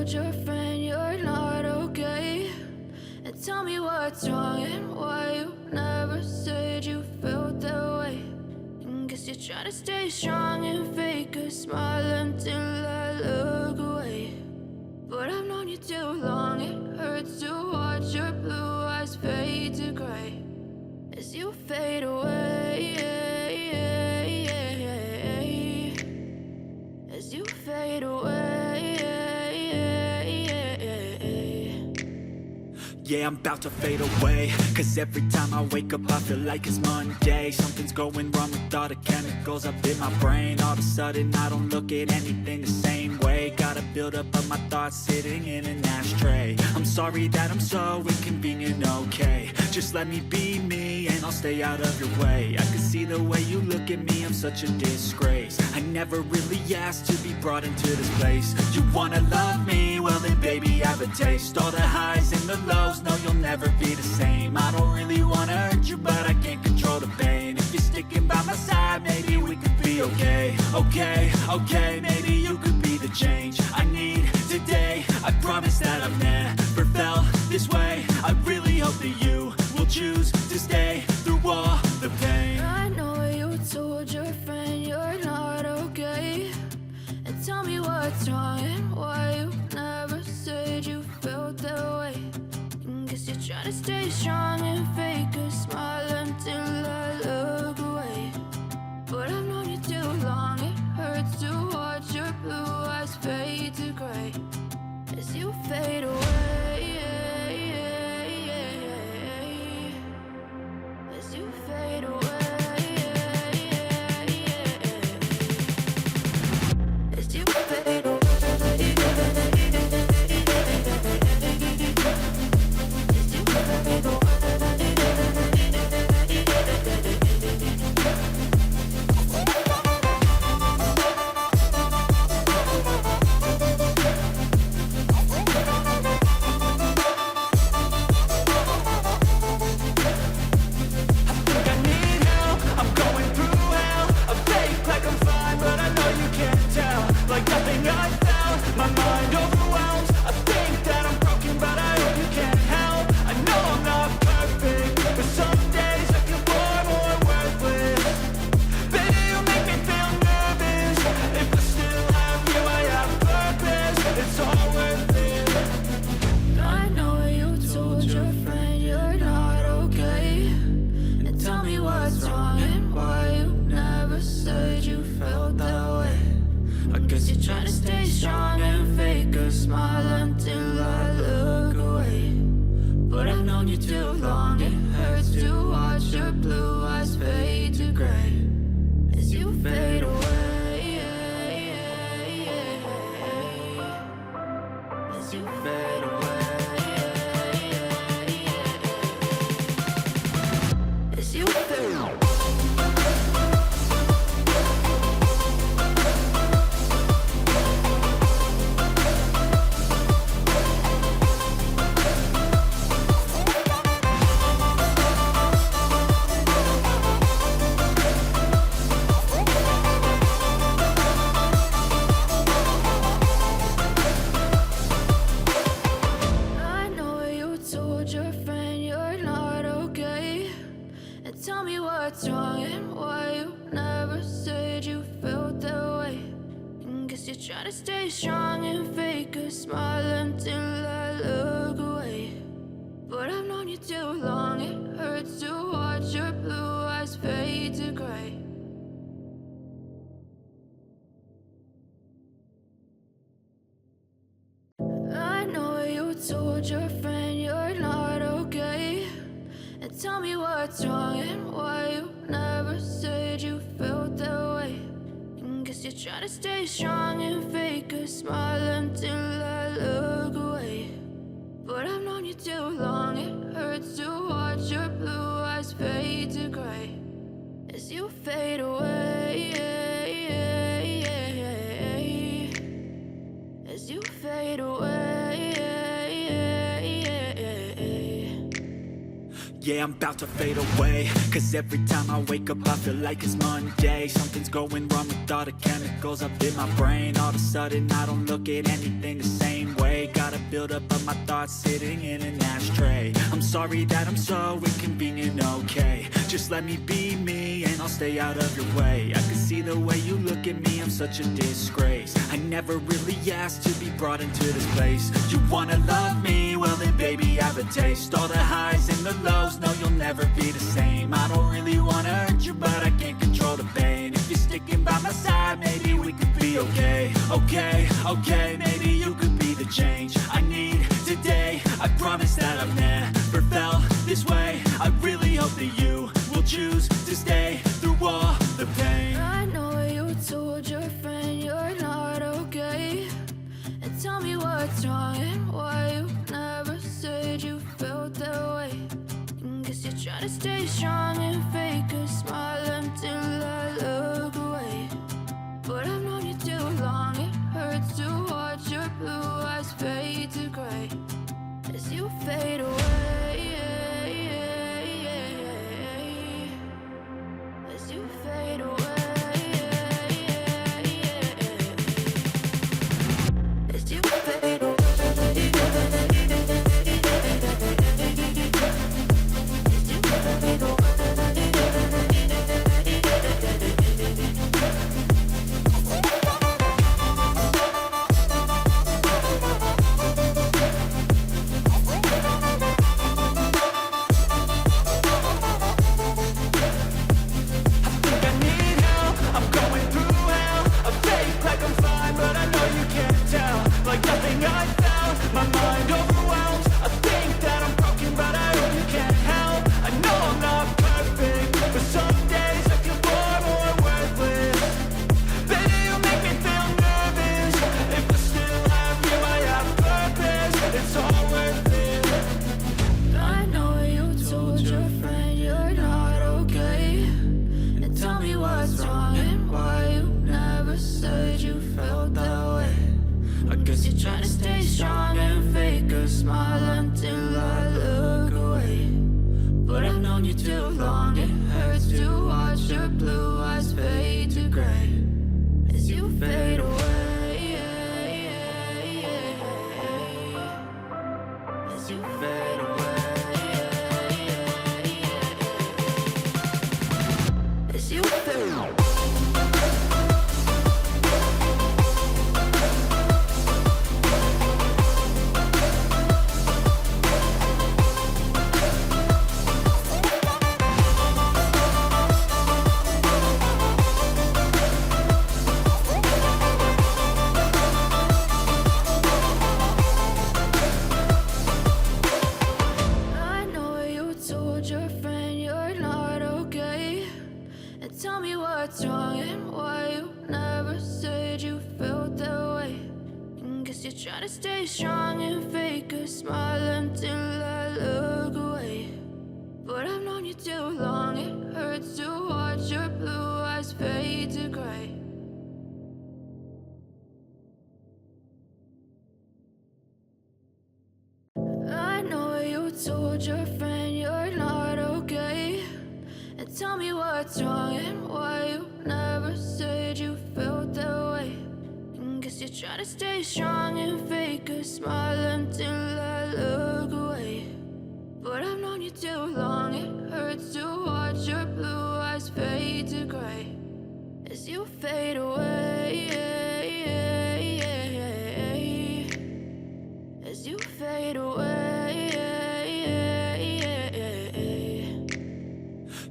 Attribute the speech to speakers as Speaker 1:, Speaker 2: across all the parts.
Speaker 1: told your friend you're not okay? And tell me what's wrong and why you never said you felt that way. And guess you're trying to stay strong and fake a smile until I look away. But I've known you too long, it hurts to watch your blue eyes fade to gray as you fade away, as you fade away.
Speaker 2: Yeah, I'm about to fade away, cause every time I wake up I feel like it's Monday. Something's going wrong with all the chemicals up in my brain. All of a sudden I don't look at anything the same way. Got a buildup of my thoughts sitting in an ashtray. I'm sorry that I'm so inconvenient, okay? Just let me be me and I'll stay out of your way. I can see the way you look at me, I'm such a disgrace. I never really asked to be brought into this place. You wanna love me? Well then baby have a taste. All the highs and the lows, no you'll never be the same. I don't really wanna hurt you but I can't control the pain. If you're sticking by my side maybe we could be okay. Okay, maybe you could be the change I need today. I promise that I've never felt this way. I really hope that you will choose to stay through all the pain.
Speaker 1: I know you told your friend you're not okay. And tell me what's wrong and why you never said you felt that way. And guess you're trying to stay strong and fake a smile until I look away. But I've known you too long, it hurts to watch your blue eyes fade to gray as you fade away, as you fade away, as you fade away. Told your friend you're not okay. And tell me what's wrong and why you never said you felt that way. And guess you're trying to stay strong and fake a smile until I look away. But I've known you too long, it hurts to watch your blue eyes fade to gray as you fade away, as you fade away.
Speaker 2: Yeah, I'm about to fade away, cause every time I wake up I feel like it's Monday. Something's going wrong with all the chemicals up in my brain. All of a sudden I don't look at anything the same way. Gotta build up of my thoughts sitting in an ashtray. I'm sorry that I'm so inconvenient, okay. Just let me be me and I'll stay out of your way. I can see the way you look at me, I'm such a disgrace. I never really asked to be brought into this place. You wanna love me? Well then baby, have a taste. All the highs and the lows, no you'll never be the same. I don't really wanna hurt you, but I can't control the pain. If you're sticking by my side, maybe we could be okay. Okay, maybe you could be the change I need today. I promise that I've never felt this way. I really hope that you will choose to stay through all the pain.
Speaker 1: I know you told your friend you're not okay, and tell me what's wrong and why you never said you felt that way. Guess you're trying to stay strong and fake a smile until I look away. But I've known you too long, it hurts to watch your blue eyes fade to gray as you fade away. As you fade away. As you fade away. Try to stay strong and fake a smile until I look away. But I've known you too long, it hurts to watch your blue eyes fade to gray. I know you told your friend you're not okay, and tell me what's wrong and why you never said you felt that way. Guess you're trying to stay strong and fake a smile until I look away. But I've known you too long, it hurts to watch your blue eyes fade to gray as you fade away. As you fade away.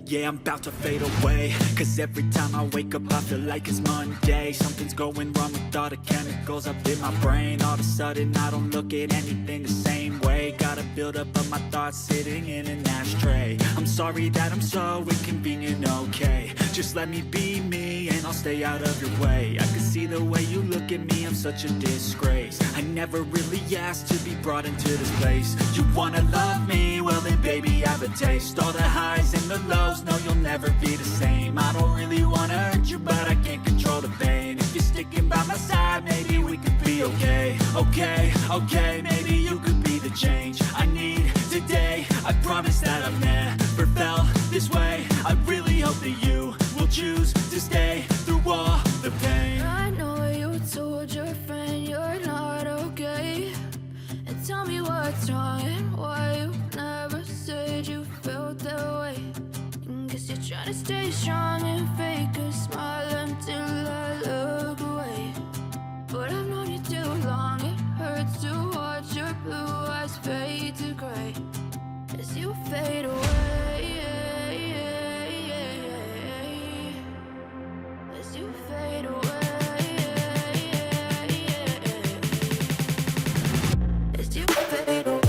Speaker 2: Yeah, I'm about to fade away, cause every time I wake up I feel like it's Monday. Something's going wrong with all the chemicals up in my brain. All of a sudden I don't look at anything the same way. Gotta build up of my thoughts sitting in an ashtray. I'm sorry that I'm so inconvenient, okay. Just let me be me and I'll stay out of your way. I can see the way you look at me, I'm such a disgrace. I never really asked to be brought into this place. You wanna love me? Well then baby, have a taste. All the highs and the lows, no you'll never be the same. I don't really wanna hurt you, but I can't control the pain. If you're sticking by my side, maybe we could be okay. Okay, maybe you could be the change I need today. I promise that I've never choose to stay through all the pain.
Speaker 1: I know you told your friend you're not okay, and tell me what's wrong and why you never said you felt that way. And guess you're trying to stay strong and fake a smile until I look away. But I've known you too long, it hurts to watch your blue eyes fade to gray as you fade away. As you fade away. As you fade away.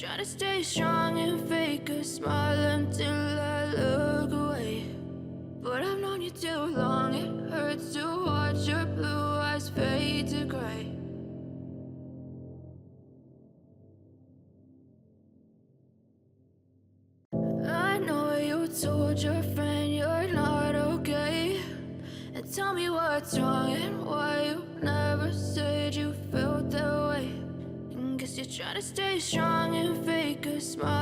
Speaker 1: Trying to stay strong and fake a smile until I look away. But I've known you too long, it hurts to watch your blue eyes fade to gray. I know you told your friend you're not okay, and tell me what's wrong and why you never said you felt that way. Guess you're trying to stay strong and fake a smile